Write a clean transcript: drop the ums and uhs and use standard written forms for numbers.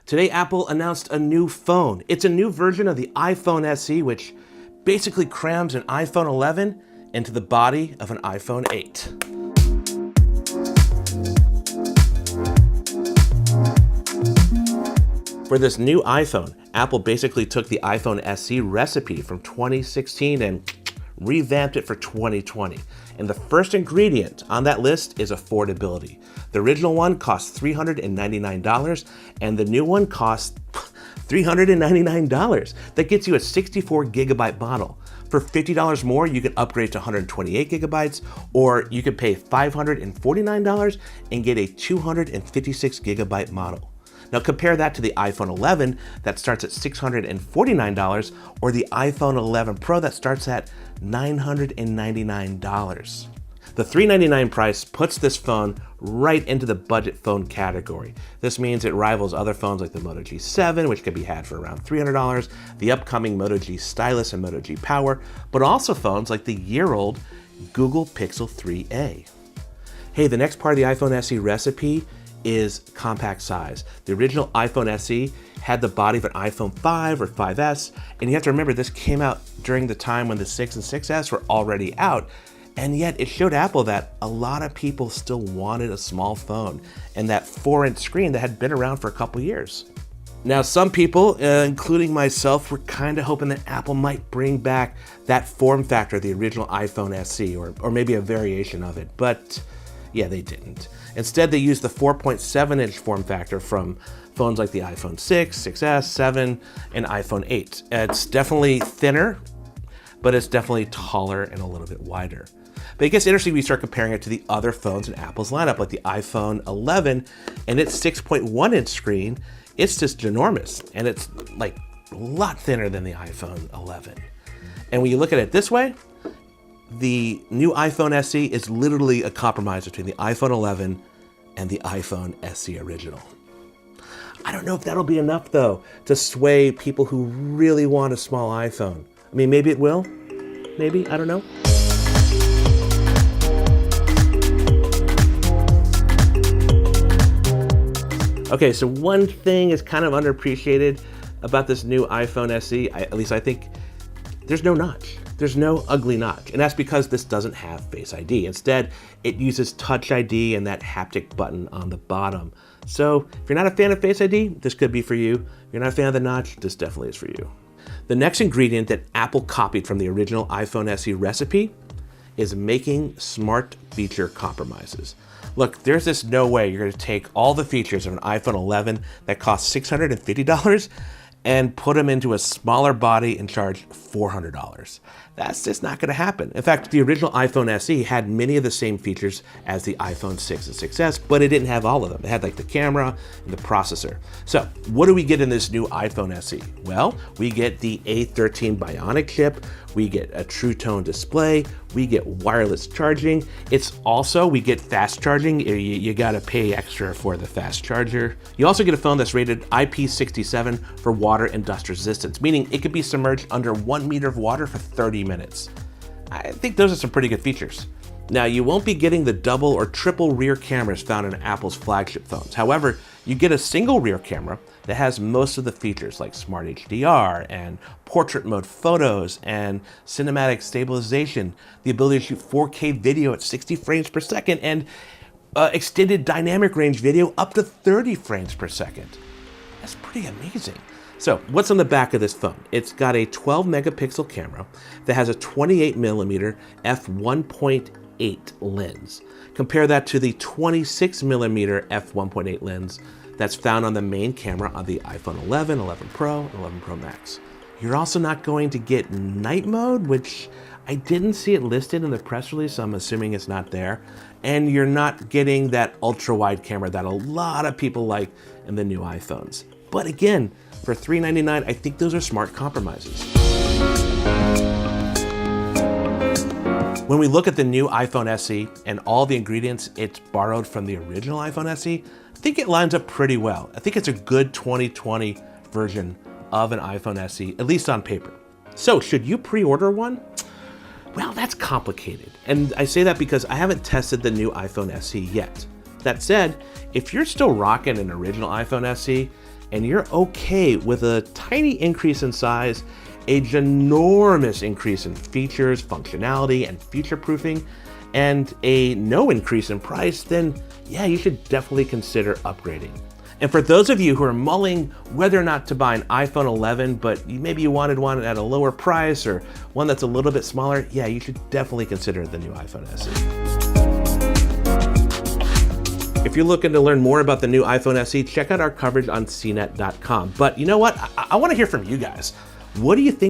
Today, Apple announced a new phone. It's a new version of the iPhone SE, which basically crams an iPhone 11 into the body of an iPhone 8. For this new iPhone, Apple basically took the iPhone SE recipe from 2016 and revamped it for 2020. And the first ingredient on that list is affordability. The original one cost $399, and the new one costs $399. That gets you a 64 gigabyte model. For $50 more, you can upgrade to 128 gigabytes, or you could pay $549 and get a 256 gigabyte model. Now compare that to the iPhone 11 that starts at $649, or the iPhone 11 Pro that starts at $999. The $399 price puts this phone right into the budget phone category. This means it rivals other phones like the Moto G7, which can be had for around $300, the upcoming Moto G Stylus and Moto G Power, but also phones like the year-old Google Pixel 3a. Hey, the next part of the iPhone SE recipe is compact size. The original iPhone SE had the body of an iPhone 5 or 5S, and you have to remember this came out during the time when the 6 and 6S were already out, and yet it showed Apple that a lot of people still wanted a small phone and that 4-inch screen that had been around for a couple years. Now, some people, including myself, were kind of hoping that Apple might bring back that form factor of the original iPhone SE, or maybe a variation of it, but yeah, they didn't. Instead, they used the 4.7-inch form factor from phones like the iPhone 6, 6S, 7, and iPhone 8. It's definitely thinner, but it's definitely taller and a little bit wider. But it gets interesting when you start comparing it to the other phones in Apple's lineup, like the iPhone 11 and its 6.1-inch screen. It's just ginormous, and it's like a lot thinner than the iPhone 11. And when you look at it this way, the new iPhone SE is literally a compromise between the iPhone 11 and the iPhone SE original. I don't know if that'll be enough, though, to sway people who really want a small iPhone. I mean, maybe it will. Maybe, I don't know. Okay, so one thing is kind of underappreciated about this new iPhone SE, at least I think, there's no notch. There's no ugly notch, and that's because this doesn't have Face ID. Instead, it uses Touch ID and that haptic button on the bottom. So if you're not a fan of Face ID, this could be for you. If you're not a fan of the notch, this definitely is for you. The next ingredient that Apple copied from the original iPhone SE recipe is making smart feature compromises. Look, there's just no way you're gonna take all the features of an iPhone 11 that costs $650 and put them into a smaller body and charge $400. That's just not gonna happen. In fact, the original iPhone SE had many of the same features as the iPhone 6 and 6S, but it didn't have all of them. It had like the camera and the processor. So what do we get in this new iPhone SE? Well, we get the A13 Bionic chip, we get a True Tone display, we get wireless charging. We get fast charging. You gotta pay extra for the fast charger. You also get a phone that's rated IP67 for water and dust resistance, meaning it could be submerged under 1 meter of water for 30 minutes. I think those are some pretty good features. Now, you won't be getting the double or triple rear cameras found in Apple's flagship phones. However, you get a single rear camera that has most of the features like Smart HDR and portrait mode photos and cinematic stabilization, the ability to shoot 4K video at 60 frames per second, and extended dynamic range video up to 30 frames per second. That's pretty amazing. So what's on the back of this phone? It's got a 12 megapixel camera that has a 28 millimeter f1.8 lens. Compare that to the 26 millimeter f1.8 lens that's found on the main camera on the iPhone 11, 11 Pro, and 11 Pro Max. You're also not going to get night mode, which I didn't see it listed in the press release, so I'm assuming it's not there. And you're not getting that ultra wide camera that a lot of people like in the new iPhones. But again, for $399, I think those are smart compromises. When we look at the new iPhone SE and all the ingredients it's borrowed from the original iPhone SE, I think it lines up pretty well. I think it's a good 2020 version of an iPhone SE, at least on paper. So should you pre-order one? Well, that's complicated. And I say that because I haven't tested the new iPhone SE yet. That said, if you're still rocking an original iPhone SE, and you're okay with a tiny increase in size, a ginormous increase in features, functionality, and future-proofing, and a no increase in price, then yeah, you should definitely consider upgrading. And for those of you who are mulling whether or not to buy an iPhone 11, but maybe you wanted one at a lower price or one that's a little bit smaller, yeah, you should definitely consider the new iPhone SE. If you're looking to learn more about the new iPhone SE, check out our coverage on CNET.com. But you know what? I want to hear from you guys. What do you think